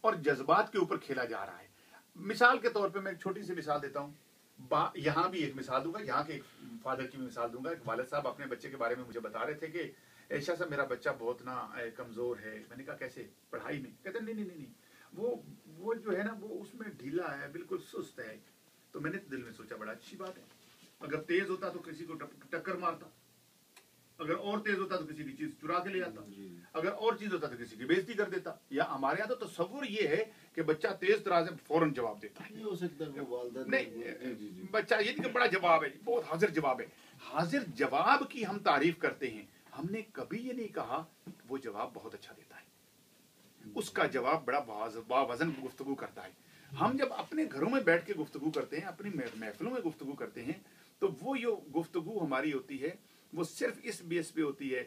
और जज्बात के ऊपर खेला जा रहा है। मिसाल के तौर पे मैं एक छोटी सी मिसाल देता हूँ, यहाँ भी एक मिसाल दूंगा, यहाँ के एक फादर की भी मिसाल दूंगा। एक वालिद साहब अपने बच्चे के बारे में मुझे बता रहे थे कि ऐशा साहब मेरा बच्चा बहुत ना कमजोर है। मैंने कहा कैसे, पढ़ाई में? कहते नहीं नहीं नहीं नहीं, वो जो है ना वो उसमें ढीला है, बिल्कुल सुस्त है। तो मैंने दिल में सोचा बड़ा अच्छी बात है, अगर तेज होता तो किसी को टक्कर मारता, अगर और तेज होता तो किसी की चीज चुरा के ले आता, अगर और चीज होता तो किसी की बेइज्जती कर देता। या हमारे यहाँ तो तस्वुर ये है कि बच्चा तेज तरह से फौरन जवाब देता है। नहीं, बच्चा ये नहीं कि बड़ा जवाब है, बहुत हाजिर जवाब है। हाजिर जवाब की हम तारीफ करते हैं, हमने कभी ये नहीं कहा वो जवाब बहुत अच्छा देता है, उसका जवाब बड़ा बावजन गुफ्तगू करता है। हम जब अपने घरों में बैठ के गुफ्तगू करते हैं, अपनी महफिलों में गुफ्तगू करते हैं, तो वो जो गुफ्तगू हमारी होती है वो सिर्फ इस बेस पे होती है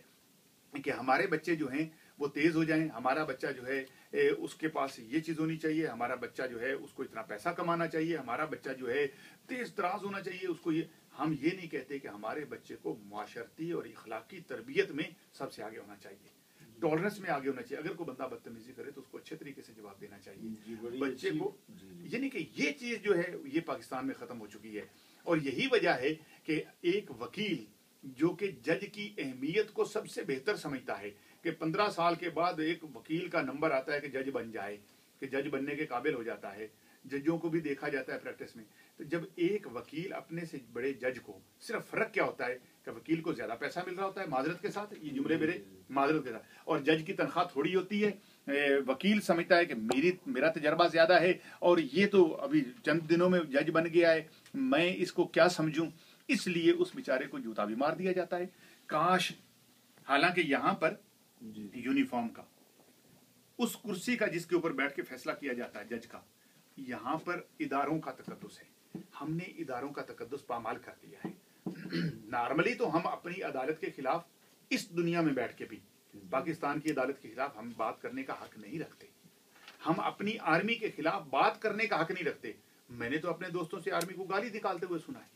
कि हमारे बच्चे जो हैं वो तेज हो जाएं, हमारा बच्चा जो है उसके पास ये चीज होनी चाहिए, हमारा बच्चा जो है उसको इतना पैसा कमाना चाहिए, हमारा बच्चा जो है तेज तराज होना चाहिए उसको। ये हम ये नहीं कहते कि हमारे बच्चे को माशरती और इखलाकी तरबियत में सबसे आगे होना चाहिए, टॉलरेंस में आगे होना चाहिए। अगर कोई बंदा बदतमीजी करे तो उसको अच्छे तरीके से जवाब देना चाहिए बच्चे को। ये नहीं कि ये चीज जो है ये पाकिस्तान में खत्म हो चुकी है। और यही वजह है कि एक वकील जो कि जज की अहमियत को सबसे बेहतर समझता है कि 15 साल के बाद एक वकील का नंबर आता है कि जज बन जाए, कि जज बनने के काबिल हो जाता है, जजों को भी देखा जाता है प्रैक्टिस में। तो जब एक वकील अपने से बड़े जज को, सिर्फ फर्क क्या होता है कि वकील को ज्यादा पैसा मिल रहा होता है माजरत के साथ, ये जुमले मेरे माजरत के साथ, और जज की तनख्वाह थोड़ी होती है। वकील समझता है कि मेरा तजर्बा ज्यादा है और ये तो अभी चंद दिनों में जज बन गया है, मैं इसको क्या समझूं, इसलिए उस बेचारे को जूता भी मार दिया जाता है। काश, हालांकि यहाँ पर यूनिफॉर्म का, उस कुर्सी का जिसके ऊपर बैठ के फैसला किया जाता है जज का, यहाँ पर इदारों का तकद्दुस है। हमने इदारों का तकद्दुस पामाल कर दिया है। नॉर्मली तो हम अपनी अदालत के खिलाफ इस दुनिया में बैठ के भी पाकिस्तान की अदालत के खिलाफ हम बात करने का हक नहीं रखते, हम अपनी आर्मी के खिलाफ बात करने का हक नहीं रखते। मैंने तो अपने दोस्तों से आर्मी को गाली निकालते हुए सुना है।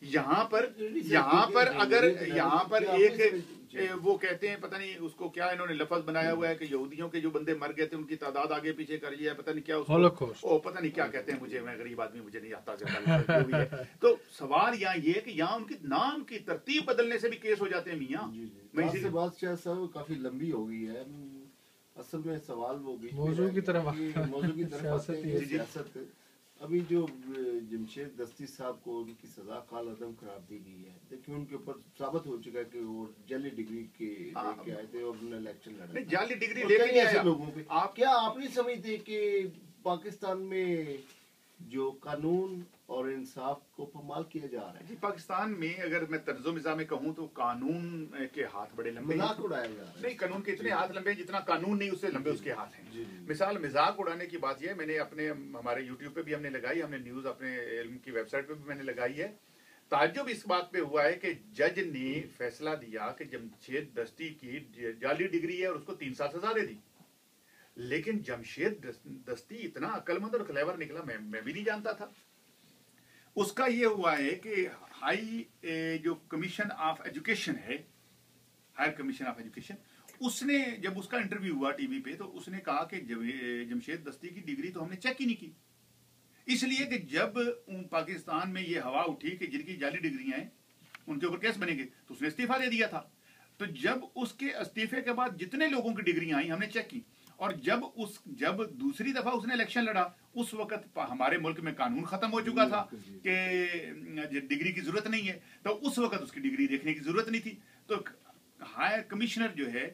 यहाँ पर अगर यहाँ पर एक वो कहते हैं, पता नहीं उसको क्या इन्होंने लफ्ज बनाया हुआ है कि यहूदियों के जो बंदे मर गए थे उनकी तादाद आगे पीछे कर लिया है, पता नहीं क्या उसको, पता नहीं क्या कहते हैं, मुझे, मैं गरीब आदमी, मुझे नहीं आता जो भी है। तो सवाल यहाँ ये है कि यहाँ उनके नाम की तरतीब बदलने से भी केस हो जाते हैं मियाँ। बात काफी लंबी हो गई है, असल में सवाल वो मौजू की तरफ सियासत। अभी जो जमशेद दस्ती साहब को उनकी सजा काल अदम करार दी गई है, देखिए उनके ऊपर साबित हो चुका है कि वो जाली डिग्री के लेके आए थे और उन्होंने इलेक्शन लड़ा। जाली डिग्री लेके ऐसे लोगों पे क्या आप नहीं समझते कि पाकिस्तान में जो कानून और इंसाफ को पमाल किया जा रहा है? जी, पाकिस्तान में अगर मैं तर्जो मिज़ा में कहूँ तो कानून के हाथ बड़े लंबे, मजाक उड़ाया जा रहा है। नहीं, कानून के इतने हाथ लंबे हैं जितना कानून नहीं उससे लंबे उसके हाथ हैं। मिसाल मजाक उड़ाने की बात यह, मैंने अपने हमारे यूट्यूब पे भी हमने लगाई, हमने न्यूज अपने इल्म की वेबसाइट पे भी मैंने लगाई है। ताज्जुब इस बात पे हुआ है कि जज ने फैसला दिया कि जमशेद दस्ती की जाली डिग्री है और उसको 3 साल सजा दे दी। लेकिन जमशेद दस्ती इतना अक्लमंद और क्लेवर निकला, मैं भी नहीं जानता था। उसका ये हुआ है कि हाई जो कमीशन ऑफ एजुकेशन है, हायर कमीशन ऑफ एजुकेशन, उसने जब उसका इंटरव्यू हुआ टीवी पे तो उसने कहा कि जमशेद दस्ती की डिग्री तो हमने चेक ही नहीं की, इसलिए कि जब पाकिस्तान में ये हवा उठी कि जिनकी जाली डिग्रियां हैं उनके ऊपर केस बनेंगे तो उसने इस्तीफा दे दिया था। तो जब उसके इस्तीफे के बाद जितने लोगों की डिग्रियां आई हमने चेक की, और जब दूसरी दफा उसने इलेक्शन लड़ा उस वक्त हमारे मुल्क में कानून खत्म हो चुका था कि डिग्री की जरूरत नहीं है, तो उस वक्त उसकी डिग्री देखने की जरूरत नहीं थी। तो हायर कमिश्नर जो है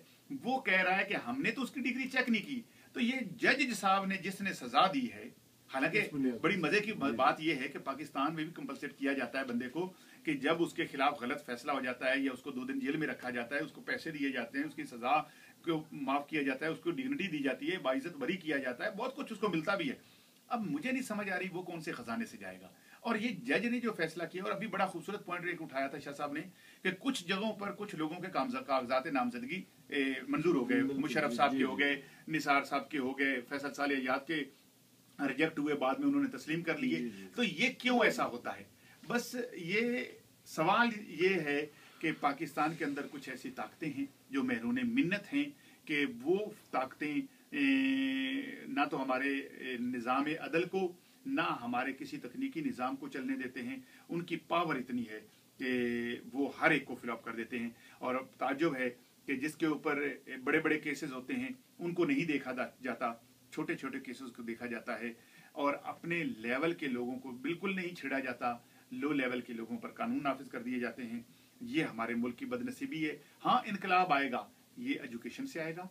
वो कह रहा है कि हमने तो उसकी डिग्री चेक नहीं की। तो ये जज साहब ने जिसने सजा दी है, हालांकि बड़ी मजे की बात यह है कि पाकिस्तान में भी कंपलसेट किया जाता है बंदे को कि जब उसके खिलाफ गलत फैसला हो जाता है या उसको 2 दिन जेल में रखा जाता है, उसको पैसे दिए जाते हैं, उसकी सजा को माफ किया जाता है, उसको डिग्निटी दी जाती है, बाइज्जत बरी किया जाता है, बहुत कुछ उसको मिलता भी है। अब मुझे नहीं समझ आ रही वो कौन से खजाने से जाएगा। और ये जज ने जो फैसला किया, और अभी बड़ा खूबसूरत पॉइंट एक उठाया था शाह साहब ने कि कुछ जगहों पर कुछ लोगों के कागजात नामजदगी मंजूर हो गए, मुशर्रफ साहब के हो गए, निसार साहब के हो गए, फैसल साले याद के रिजेक्ट हुए, बाद में उन्होंने तस्लीम कर लिए। तो ये क्यों ऐसा होता है? बस ये सवाल ये है कि पाकिस्तान के अंदर कुछ ऐसी ताकतें हैं जो महरून मिन्नत हैं कि वो ताकतें ना तो हमारे निज़ाम अदल को, ना हमारे किसी तकनीकी निज़ाम को चलने देते हैं। उनकी पावर इतनी है कि वो हर एक को फिलअप कर देते हैं। और अब ताज्जुब है कि जिसके ऊपर बड़े बड़े केसेस होते हैं उनको नहीं देखा जाता, छोटे छोटे केसेस को देखा जाता है, और अपने लेवल के लोगों को बिल्कुल नहीं छेड़ा जाता। लो लेवल के लोगों पर कानून नाफिज कर दिए जाते हैं। ये हमारे मुल्क की बदनसीबी है। हाँ, इनकलाब आएगा, ये एजुकेशन से आएगा,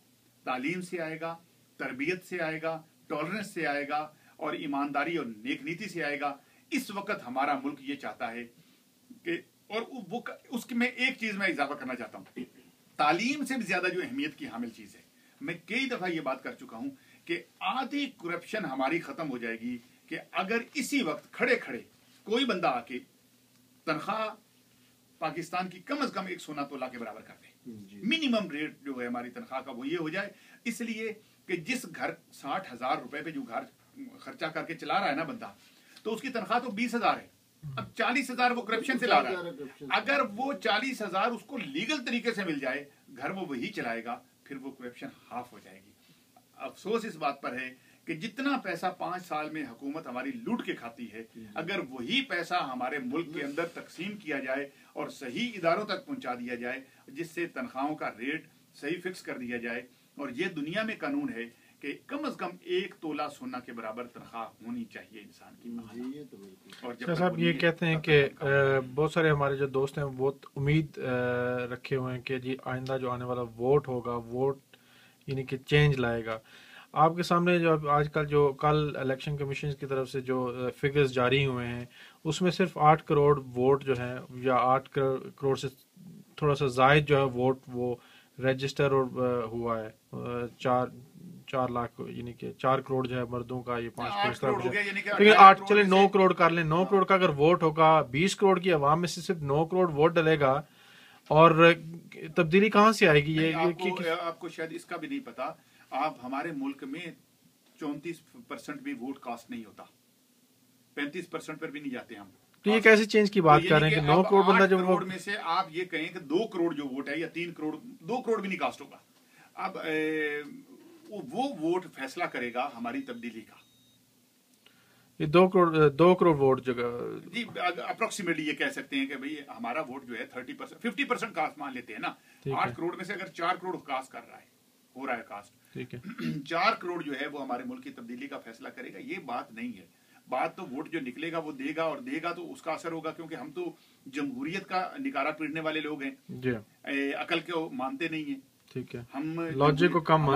तालीम से आएगा, तरबियत से आएगा, टॉलरेंस से आएगा, और ईमानदारी और नेक नीति से आएगा। इस वक्त हमारा मुल्क ये चाहता है कि, और वो उसकी मैं एक चीज में इजाफा करना चाहता हूं, तालीम से भी ज्यादा जो अहमियत की हामिल चीज है, मैं कई दफा ये बात कर चुका हूं कि आधी करप्शन हमारी खत्म हो जाएगी कि अगर इसी वक्त खड़े खड़े कोई बंदा आके तनख्वाह पाकिस्तान की कम से कम 1 सोना तोला के बराबर कर दे। मिनिमम रेट जो है हमारी तनख्वाह का वो ये हो जाए, इसलिए कि जिस घर 60,000 रुपए पे जो घर खर्चा करके चला रहा है ना बंदा, तो उसकी तनख्वाह तो 20,000 है। अब 40,000 वो करप्शन से ला रहा है। अगर वो 40,000 उसको लीगल तरीके से मिल जाए, घर वो वही चलाएगा, फिर वो करप्शन हाफ हो जाएगी। अफसोस इस बात पर है कि जितना पैसा 5 साल में हुकूमत हमारी लूट के खाती है, अगर वही पैसा हमारे मुल्क के अंदर तकसीम किया जाए और सही इदारों तक पहुंचा दिया जाए, जिससे तनख्वाहों का रेट सही फिक्स कर दिया जाए, और ये दुनिया में कानून है कि कम से कम 1 तोला सोना के बराबर तनख्वाह होनी चाहिए इंसान की। और जब साहब ये कहते हैं कि बहुत सारे हमारे जो दोस्त हैं बहुत उम्मीद रखे हुए हैं कि जी आइंदा जो आने वाला वोट होगा, वोट यानी कि चेंज लाएगा। आपके सामने जो आजकल जो कल इलेक्शन कमीशन की तरफ से जो फिगर्स जारी हुए हैं, उसमें सिर्फ 8 करोड़ वोट जो है, या 8 करोड़ से थोड़ा सा जायद जो है वोट वो रजिस्टर और हुआ है। 4 लाख यानी कि 4 करोड़ जो है मर्दों का, ये 5 करोड़ का, लेकिन 8 चले 9 करोड़ कर लें। 9 करोड़ का अगर वोट होगा, 20 करोड़ की आवाम में से सिर्फ 9 करोड़ वोट डलेगा, और तब्दीली कहाँ से आएगी? ये आपको शायद इसका भी नहीं पता। आप हमारे मुल्क में 34% भी वोट कास्ट नहीं होता, 35% पर भी नहीं जाते हम। तो ये कैसे चेंज की बात कर रहे हैं कि 9 करोड़ बंदा जो करोड़ में से आप ये कहें कि 2 करोड़ जो वोट है, या 3 करोड़, 2 करोड़ भी नहीं कास्ट होगा। अब वो वोट फैसला करेगा हमारी तब्दीली का। ये 2 करोड़ वोट जगह जी अप्रोक्सीमेटली ये कह सकते हैं कि भाई हमारा वोट जो है 30%, 50% कास्ट मान लेते हैं ना। 8 करोड़ में से अगर 4 करोड़ कास्ट कर रहा है, हो रहा है कास्ट, ठीक है, 4 करोड़ जो है वो हमारे मुल्क की तब्दीली का फैसला करेगा। ये बात नहीं है। बात तो वोट जो निकलेगा वो देगा, और देगा तो उसका असर होगा, क्योंकि हम तो जमहूरियत का निकारा पीटने वाले लोग हैं, अकल को मानते नहीं है। ठीक है, हम लॉजिक को कम